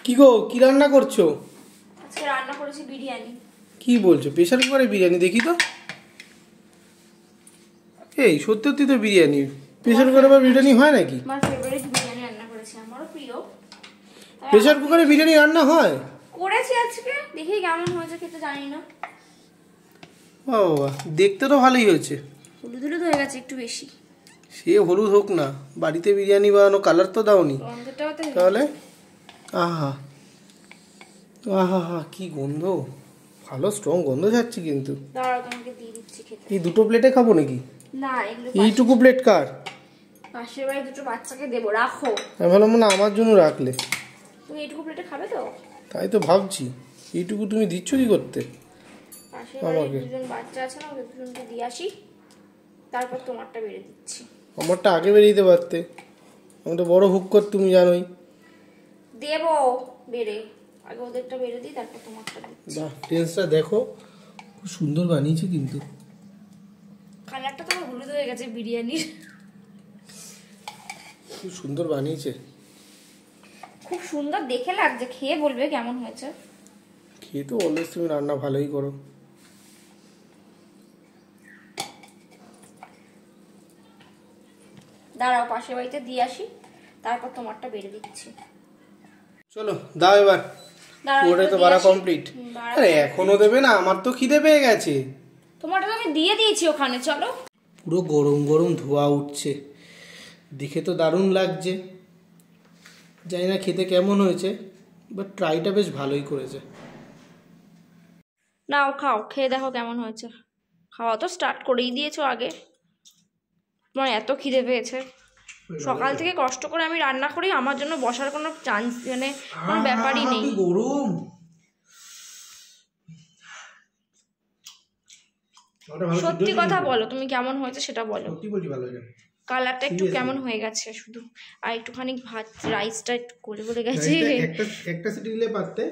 কি গো, কি রান্না করছো? আজকে রান্না করেছি বিরিয়ানি। কি বলছো? প্রেসার কুকারে বিরিয়ানি? দেখি তো। এই সত্যি সত্যি তো বিরিয়ানি। প্রেসার কুকারে বা বিরিয়ানি হয় নাকি? আমার ফেভারিট বিরিয়ানি রান্না করেছি, আমারও প্রিয়। প্রেসার কুকারে বিরিয়ানি রান্না হয়? করেছি আজকে, দেখি কেমন হয়েছে খেতে জানি না। ও বাবা, দেখতে তো ভালোই হয়েছে। হলুদ হলুদ হয়ে গেছে একটু বেশি। সে হলুদ হোক না, বাড়িতে বিরিয়ানি বানানো, কালার তো দাওনি তাহলে। আহা আহা হা, কি গন্ধ! ভালো স্ট্রং গন্ধ যাচ্ছে কিন্তু। দাঁড়াও তোমাকে দিয়ে দিচ্ছি খেতে। এই দুটো প্লেটে খাবো নাকি? না, এগুলো এইটুকু প্লেট কার? পাশের বাড়ি দুটো বাচ্চাকে দেবো, রাখো। আমি ভাবলাম না আমার জন্য রাখলে। তুমি এইটুকু প্লেটে খাবে তো? তাই তো ভাবছি, এইটুকু তুমি দিচ্ছ কি করতে? পাশের বাড়ি দুজন বাচ্চা আছে না, ওদের দুজনকে দিয়ে আসি, তারপর তোমারটা বেড়ে দিচ্ছি। আমারটা আগে বেরিয়ে দিতে পারতে, আমি তো বড় হুক কর, তুমি জানোই। দেবো বেড়ে, আগে ওদেরটা বেড়ে দিই, তারপর তোমারটা দিচ্ছি। বাহ, টেন্সটা দেখো, খুব সুন্দর বানিয়েছে কিন্তু। কালারটা তো হলুদ হয়ে গেছে বিরিয়ানির। খুব সুন্দর বানিয়েছে। খুব সুন্দর দেখে লাগছে, খেয়ে বলবে কেমন হয়েছে। খেয়ে তো অলওয়েজ তুমি রান্না ভালোই করো। দাঁড়াও, পাশের বাড়িতে দিয়ে আসি, তারপর তোমারটা বেড়ে দিচ্ছি। চলো দাও এবার। ওটা তো বাড়া কমপ্লিট। আরে এখনো দেবে না? আমার তো খিদে পেয়ে গেছে। তোমারটা তো আমি দিয়ে দিয়েছি ওখানে, চলো। পুরো গরম গরম ধোঁয়া উঠছে, দেখে তো দারুণ লাগছে। জানি না খেতে কেমন হয়েছে, বাট ট্রাইটা বেশ ভালোই করেছে। নাও খাও, খেয়ে দেখো কেমন হয়েছে। খাওয়া তো স্টার্ট করেই দিয়েছো আগে, তোমার এত খিদে পেয়েছে। সকাল থেকে কষ্ট করে আমি রান্না করি, আমার জন্য বসার কোনো চান্স মানে কোনো ব্যাপারই নেই। গরম। সত্যি কথা বলো, তুমি কেমন হয়েছে সেটা বলো। সত্যি বলছি, ভালো হয়েছে। কালারটা একটু কেমন হয়ে গেছে শুধু, আর একটুখানি ভাত রাইসটা একটু গলে গলে গেছে। একটা সিটি দিলে পারতে,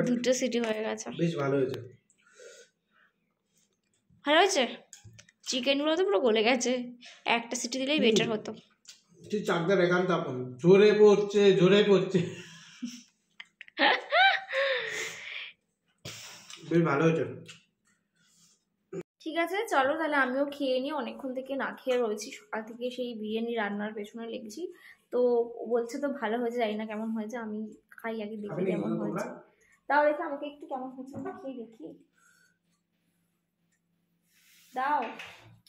দুটো সিটি হয়ে গেছে। বেশ ভালো হয়েছে। ভালো হয়েছে। চিকেনগুলো তো পুরো গলে গেছে, একটা সিটি দিলেই বেটার হতো। চাকদার একান্ত আপন, জোরে পড়ছে জোরে পড়ছে। বেশ ভালো হয়েছে। ঠিক আছে, চলো তাহলে আমিও খেয়ে নিই, অনেকক্ষণ থেকে না খেয়ে রয়েছি, সকাল থেকে সেই বিরিয়ানি রান্নার পেছনে লেগেছি। তো বলছে তো ভালো হয়েছে, জানি না কেমন হয়েছে, আমি খাই আগে, দেখি কেমন হয়েছে। তাও দেখে আমাকে একটু কেমন হয়েছে খেয়ে দেখি। দাও।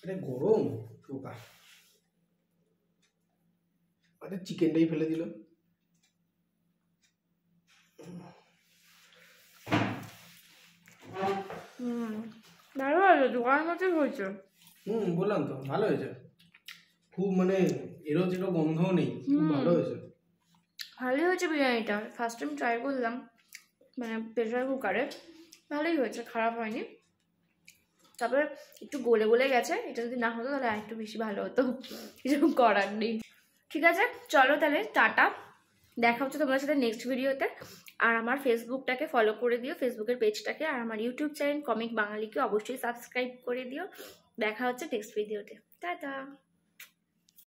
আরে গরম পোকা, আরে চিকেনটাই ফেলে দিল। ভালো হয়েছে, দোকানের মতোই হয়েছে। বললাম তো ভালো হয়েছে, খুব মানে এরও যেটা গন্ধও নেই, খুব ভালো হয়েছে। ভালোই হয়েছে বিরিয়ানিটা, ফার্স্ট টাইম ট্রাই করলাম মানে প্রেসার কুকারে, ভালোই হয়েছে, খারাপ হয়নি। তারপরে একটু গলে গলে গেছে, এটা যদি না হতো তাহলে আরেকটু বেশি ভালো হতো, কিছু করার নেই। ঠিক আছে, চলো তাহলে টাটা, দেখা হচ্ছে তোমার সাথে নেক্সট ভিডিওতে। আর আমার ফেসবুকটাকে ফলো করে দিও, ফেসবুকের পেজটাকে, আর আমার ইউটিউব চ্যানেল কমিক বাঙালিকে অবশ্যই সাবস্ক্রাইব করে দিও। দেখা হচ্ছে নেক্সট ভিডিওতে, টাটা।